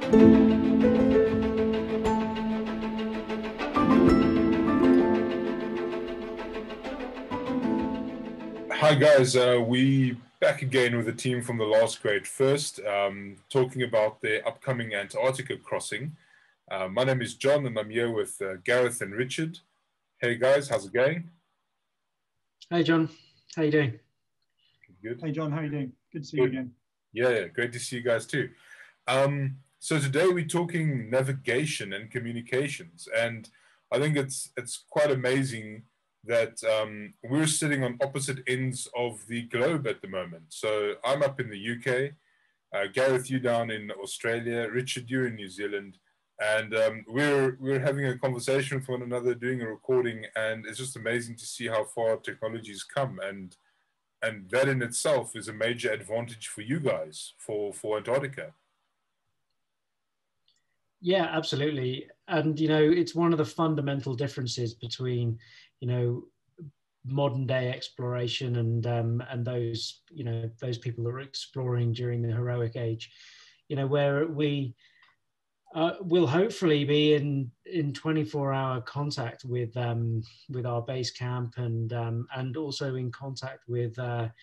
Hi guys, we back again with a team from the last grade first, talking about the upcoming Antarctica crossing. My name is John and I'm here with Gareth and Richard. Hey guys, how's it going? Hey John, how you doing? Good. Hey John, how you doing? Good to see you again. Yeah, great to see you guys too. So today we're talking navigation and communications, and I think it's quite amazing that we're sitting on opposite ends of the globe at the moment. So I'm up in the UK, Gareth, you down in Australia, Richard, you're in New Zealand, and we're having a conversation with one another, doing a recording, and it's just amazing to see how far technology's come, and that in itself is a major advantage for you guys for Antarctica. Yeah, absolutely. And, it's one of the fundamental differences between, modern day exploration and those, those people that were exploring during the heroic age, where we will hopefully be in 24-hour contact with our base camp and also in contact with our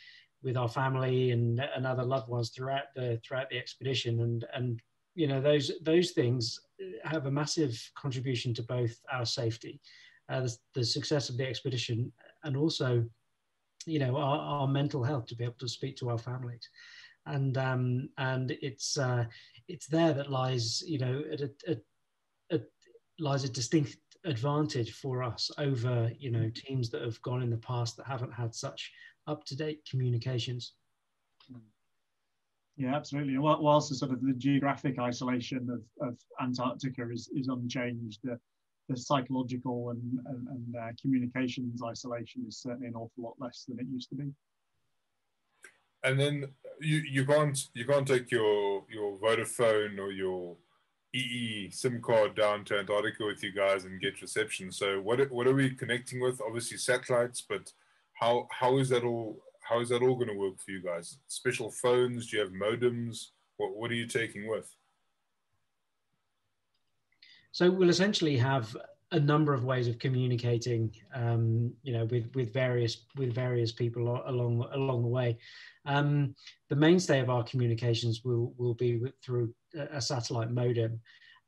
family and other loved ones throughout the expedition, and those things have a massive contribution to both our safety, the success of the expedition, and also our mental health, to be able to speak to our families, and it's there that lies lies a distinct advantage for us over teams that have gone in the past that haven't had such up-to-date communications. Yeah, absolutely. Whilst the geographic isolation of Antarctica is unchanged, the psychological and communications isolation is certainly an awful lot less than it used to be. And then you can't take your Vodafone or your EE SIM card down to Antarctica with you guys and get reception. So what are we connecting with? Obviously satellites, but how is that all going to work for you guys? Special phones? Do you have modems? What are you taking with? So we'll essentially have a number of ways of communicating, with various people along the way. The mainstay of our communications will be through a satellite modem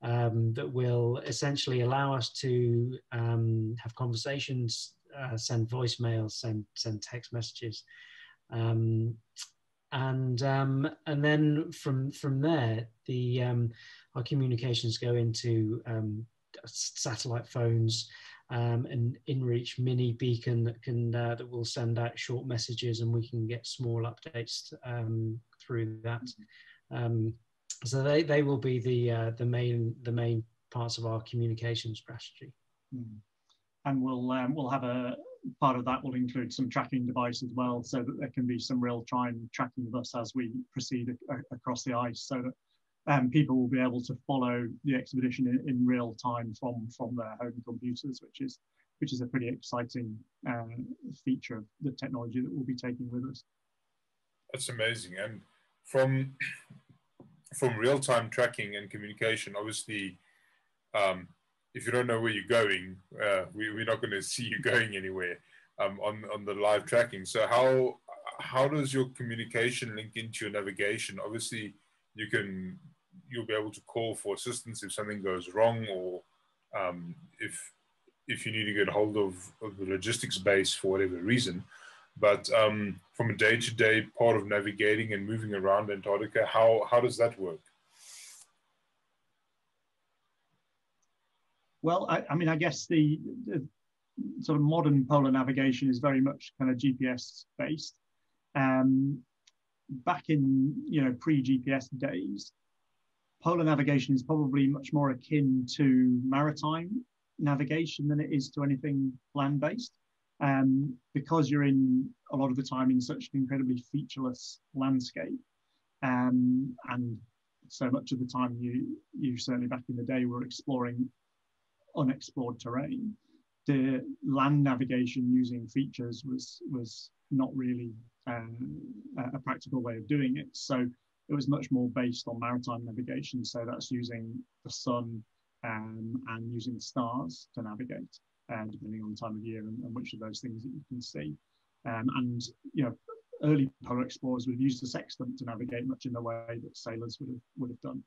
that will essentially allow us to have conversations, send voicemails, send text messages, and then from there, our communications go into satellite phones, an inReach mini beacon that will send out short messages, and we can get small updates through that. So they will be the main parts of our communication strategy. And we'll have a part of that will include some tracking device as well, so that there can be some real-time tracking of us as we proceed across the ice, so that people will be able to follow the expedition in real time from their home computers, which is a pretty exciting feature of the technology that we'll be taking with us. That's amazing. And from real-time tracking and communication, obviously, if you don't know where you're going, we're not going to see you going anywhere on the live tracking. So how does your communication link into your navigation? Obviously, you'll be able to call for assistance if something goes wrong, or if you need to get hold of the logistics base for whatever reason. But from a day-to-day part of navigating and moving around Antarctica, how does that work? Well, I guess the sort of modern polar navigation is very much kind of GPS based. Back in pre-GPS days, polar navigation is probably much more akin to maritime navigation than it is to anything land-based, because you're in a lot of the time in such an incredibly featureless landscape, and so much of the time you certainly back in the day were exploring unexplored terrain. The land navigation using features was not really a practical way of doing it. So it was much more based on maritime navigation. So that's using the sun and using the stars to navigate, depending on the time of year and which of those things that you can see. And you know, early polar explorers would have used the sextant to navigate much in the way that sailors would have done.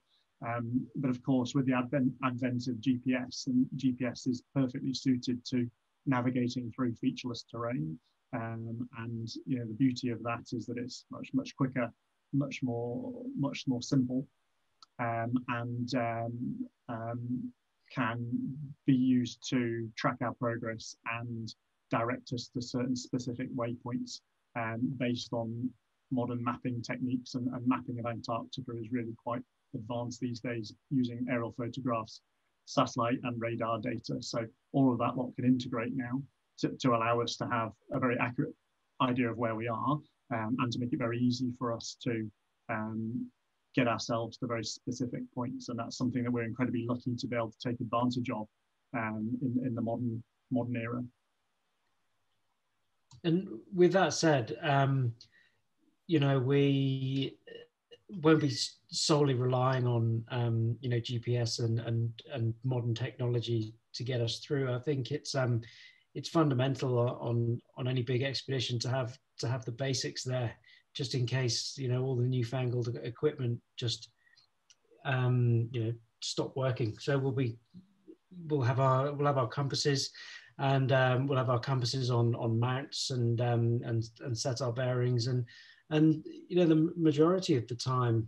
But of course, with the advent of GPS, and GPS is perfectly suited to navigating through featureless terrain. And you know, the beauty of that is that it's much quicker, much more simple, and can be used to track our progress and direct us to certain specific waypoints, based on modern mapping techniques. And mapping of Antarctica is really quite advanced these days, using aerial photographs, satellite and radar data. So all of that lot can integrate now to allow us to have a very accurate idea of where we are, and to make it very easy for us to get ourselves to very specific points. And that's something that we're incredibly lucky to be able to take advantage of in the modern era. And with that said, you know, we won't be solely relying on you know, GPS and modern technology to get us through. I think it's fundamental on any big expedition to have the basics there, just in case, you know, all the newfangled equipment just you know, stop working. So we'll have our compasses, and we'll have our compasses on mounts and set our bearings, and you know, the majority of the time,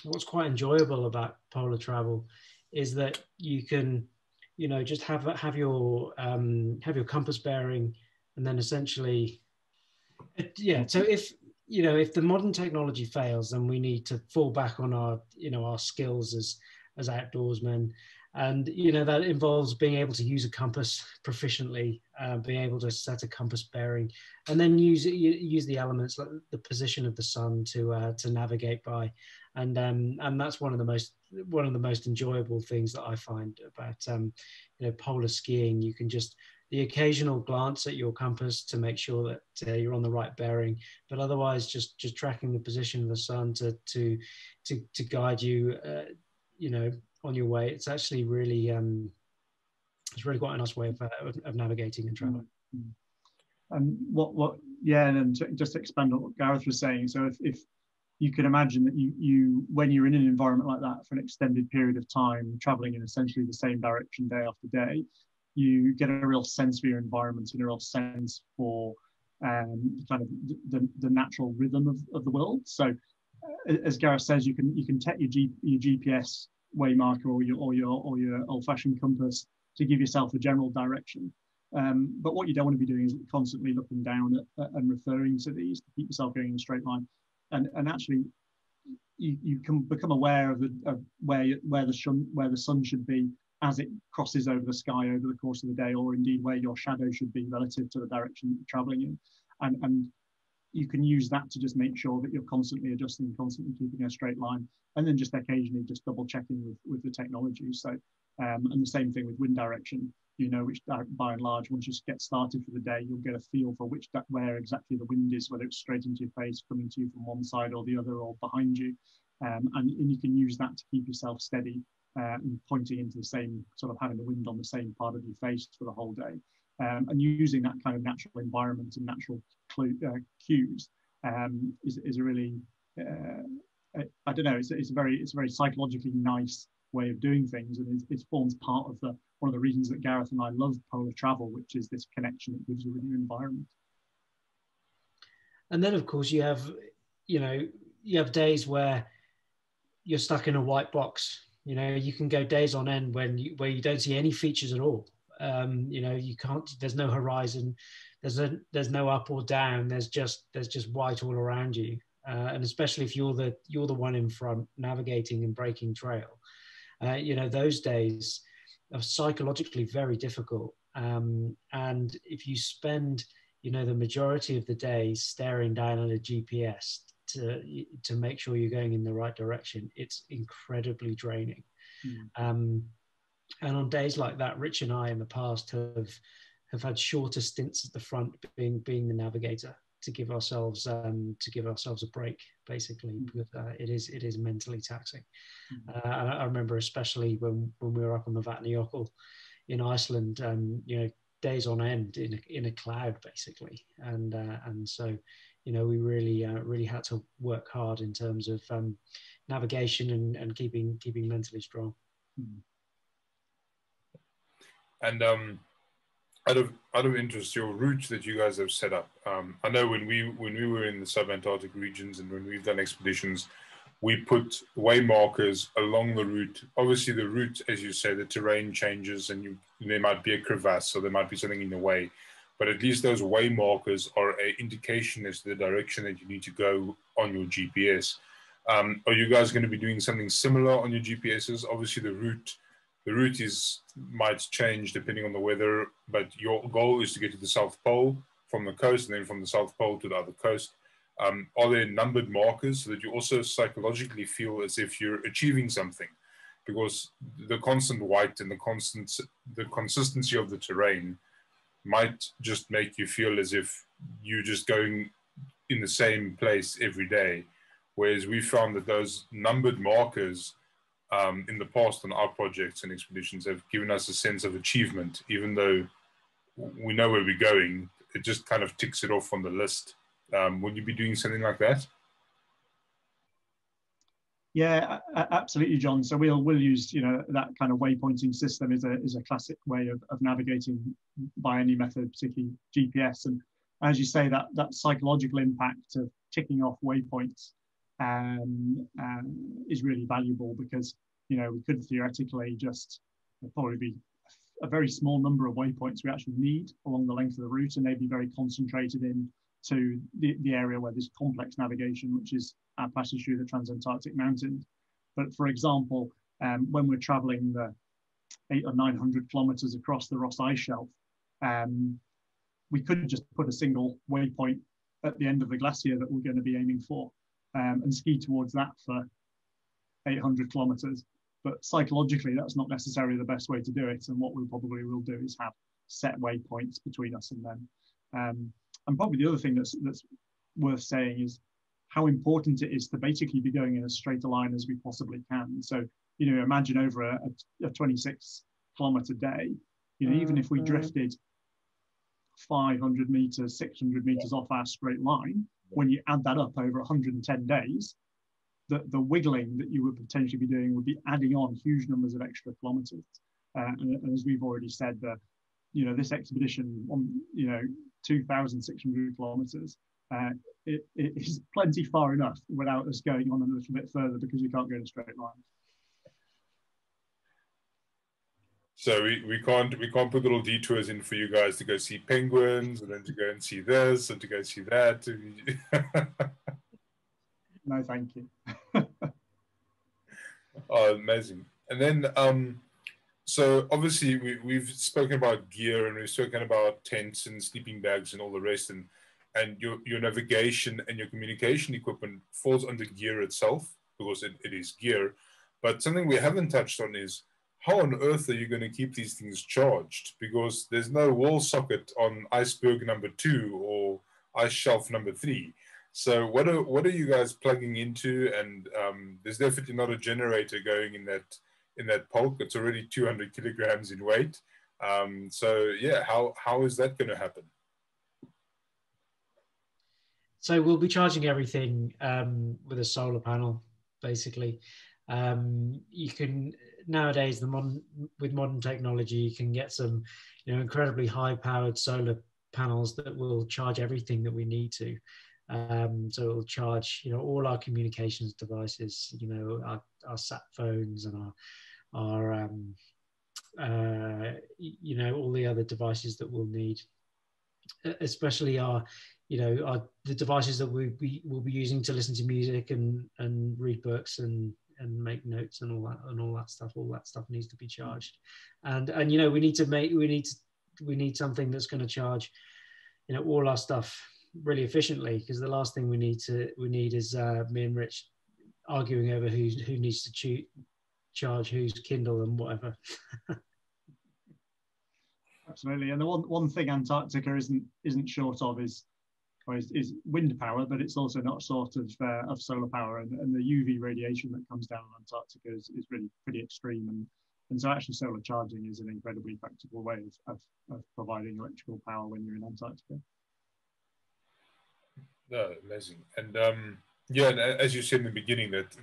what's quite enjoyable about polar travel is that you can, you know, just have your compass bearing, and then essentially, yeah. So if, you know, if the modern technology fails, then we need to fall back on our, you know, our skills as outdoorsmen. And, you know, that involves being able to use a compass proficiently, being able to set a compass bearing, and then use the elements like the position of the sun to navigate by. And that's one of the most enjoyable things that I find about you know, polar skiing. You can just, the occasional glance at your compass to make sure that you're on the right bearing, but otherwise just tracking the position of the sun to guide you, you know, on your way. It's actually really it's really quite a nice way of navigating and traveling. And yeah, and just to expand on what Gareth was saying, so if you can imagine that you when you're in an environment like that for an extended period of time, traveling in essentially the same direction day after day, you get a real sense for your environment and a real sense for kind of the natural rhythm of the world. So as Gareth says, you can take your GPS waymarker or your old-fashioned compass to give yourself a general direction. But what you don't want to be doing is constantly looking down and referring to these to keep yourself going in a straight line. And actually, you can become aware of where the sun should be as it crosses over the sky over the course of the day, or indeed where your shadow should be relative to the direction that you're traveling in. And you can use that to just make sure that you're constantly adjusting, constantly keeping a straight line, and then just occasionally just double checking with the technology. So, and the same thing with wind direction, you know, which by and large, once you get started for the day, you'll get a feel for where exactly the wind is, whether it's straight into your face, coming to you from one side or the other, or behind you. And you can use that to keep yourself steady, and pointing into the same, sort of having the wind on the same part of your face for the whole day. And using that kind of natural environment and natural cues is a really, I don't know, it's a very psychologically nice way of doing things, and it forms part of one of the reasons that Gareth and I love polar travel, which is this connection it gives you with your environment. And then, of course, you have days where you're stuck in a white box. You know, you can go days on end where you don't see any features at all. You know, you can't. There's no horizon. There's no up or down. There's just white all around you. And especially if you're the one in front navigating and breaking trail, you know, those days are psychologically very difficult. And if you spend, you know, the majority of the day staring down at a GPS to make sure you're going in the right direction, it's incredibly draining. And on days like that, Rich and I in the past have had shorter stints at the front, being the navigator, give ourselves a break, basically, because it is mentally taxing. I remember especially when we were up on the Vatnajökull in Iceland, days on end in a cloud, basically, and so we really had to work hard in terms of navigation and keeping mentally strong. And out of interest, your route that you guys have set up. I know when we were in the subantarctic regions and when we've done expeditions, we put way markers along the route. Obviously, the route, as you say, the terrain changes, and there might be a crevasse, or there might be something in the way. But at least those way markers are an indication as to the direction that you need to go on your GPS. Are you guys going to be doing something similar on your GPSs? Obviously, the route might change depending on the weather, but your goal is to get to the South Pole from the coast, and then from the South Pole to the other coast. Are there numbered markers so that you also psychologically feel as if you're achieving something? Because the constant white and the consistency of the terrain might just make you feel as if you're just going in the same place every day. Whereas we found that those numbered markers in the past on our projects and expeditions have given us a sense of achievement, even though we know where we're going. It just kind of ticks it off on the list. Would you be doing something like that? Yeah, absolutely, John. So we'll use that kind of waypointing system is a classic way of navigating by any method, particularly GPS. And as you say, that psychological impact of ticking off waypoints is really valuable, because we could theoretically probably be a very small number of waypoints we actually need along the length of the route, and they'd be very concentrated in to the area where there's complex navigation, which is our passage through the Transantarctic Mountains. But for example, when we're traveling the 800 or 900 kilometers across the Ross Ice Shelf, we could just put a single waypoint at the end of the glacier that we're going to be aiming for, and ski towards that for 800 kilometers. But psychologically, that's not necessarily the best way to do it. And what we probably will do is have set waypoints between us and them. And probably the other thing that's worth saying is how important it is to basically be going in as straight a line as we possibly can. So, imagine over a 26-kilometer day, even if we drifted 500 meters, 600 meters off our straight line, when you add that up over 110 days, the wiggling that you would potentially be doing would be adding on huge numbers of extra kilometers. And as we've already said, this expedition on 2,600 kilometers, it is plenty far enough without us going on a little bit further, because we can't go in a straight line. So we can't put little detours in for you guys to go see penguins, and then to go and see this and to go see that. No, thank you. Oh, amazing. And then so obviously we've spoken about gear, and we've spoken about tents and sleeping bags and all the rest, and your navigation and your communication equipment falls under gear itself, because it is gear. But something we haven't touched on is, how on earth are you going to keep these things charged? Because there's no wall socket on iceberg number 2 or ice shelf number 3. So what are you guys plugging into? And there's definitely not a generator going in that pulk. It's already 200 kilograms in weight. So yeah, how is that going to happen? So we'll be charging everything with a solar panel, basically. You can nowadays, with modern technology, you can get some incredibly high-powered solar panels that will charge everything that we need to. So it will charge all our communications devices, our sat phones and our all the other devices that we'll need, especially the devices that we will be using to listen to music and read books and make notes and all that stuff. All that stuff needs to be charged, and we need something that's going to charge all our stuff really efficiently, because the last thing we need is me and Rich arguing over who needs to charge whose Kindle and whatever. Absolutely. And the one thing Antarctica isn't short of is is wind power, but it's also not sort of solar power, and the UV radiation that comes down on Antarctica is really pretty extreme, and so actually solar charging is an incredibly practical way of providing electrical power when you're in Antarctica. No, amazing. And yeah, and as you said in the beginning, that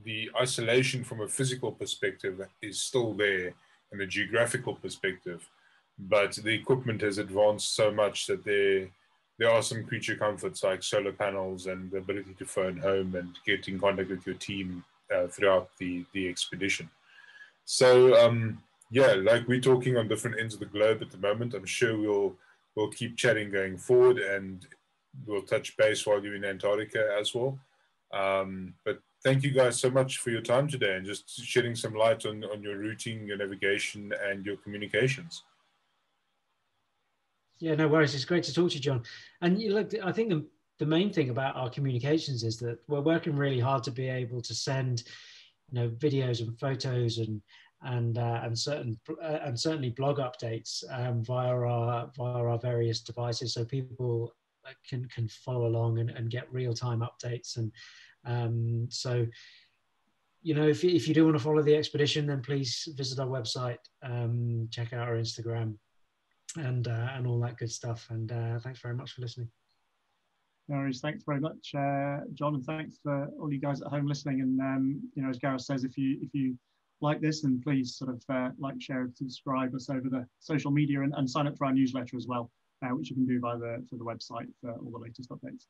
the isolation from a physical perspective is still there, and the geographical perspective, but the equipment has advanced so much that there are some creature comforts like solar panels and the ability to phone home and get in contact with your team throughout the expedition. So yeah, like we're talking on different ends of the globe at the moment. I'm sure we'll keep chatting going forward, and we'll touch base while you're in Antarctica as well. But thank you guys so much for your time today and just shedding some light on your routing, your navigation, and your communications. Yeah, no worries. It's great to talk to you, John. And you look, I think the main thing about our communications is that we're working really hard to be able to send, videos and photos and certainly blog updates via our various devices, so people can follow along and get real-time updates. And so, if you do want to follow the expedition, then please visit our website, check out our Instagram, and all that good stuff. And thanks very much for listening. No worries. Thanks very much, John, and thanks for all you guys at home listening. And as Gareth says, if you like this, then please sort of like, share, subscribe us over the social media, and sign up for our newsletter as well, which you can do via the website for all the latest updates.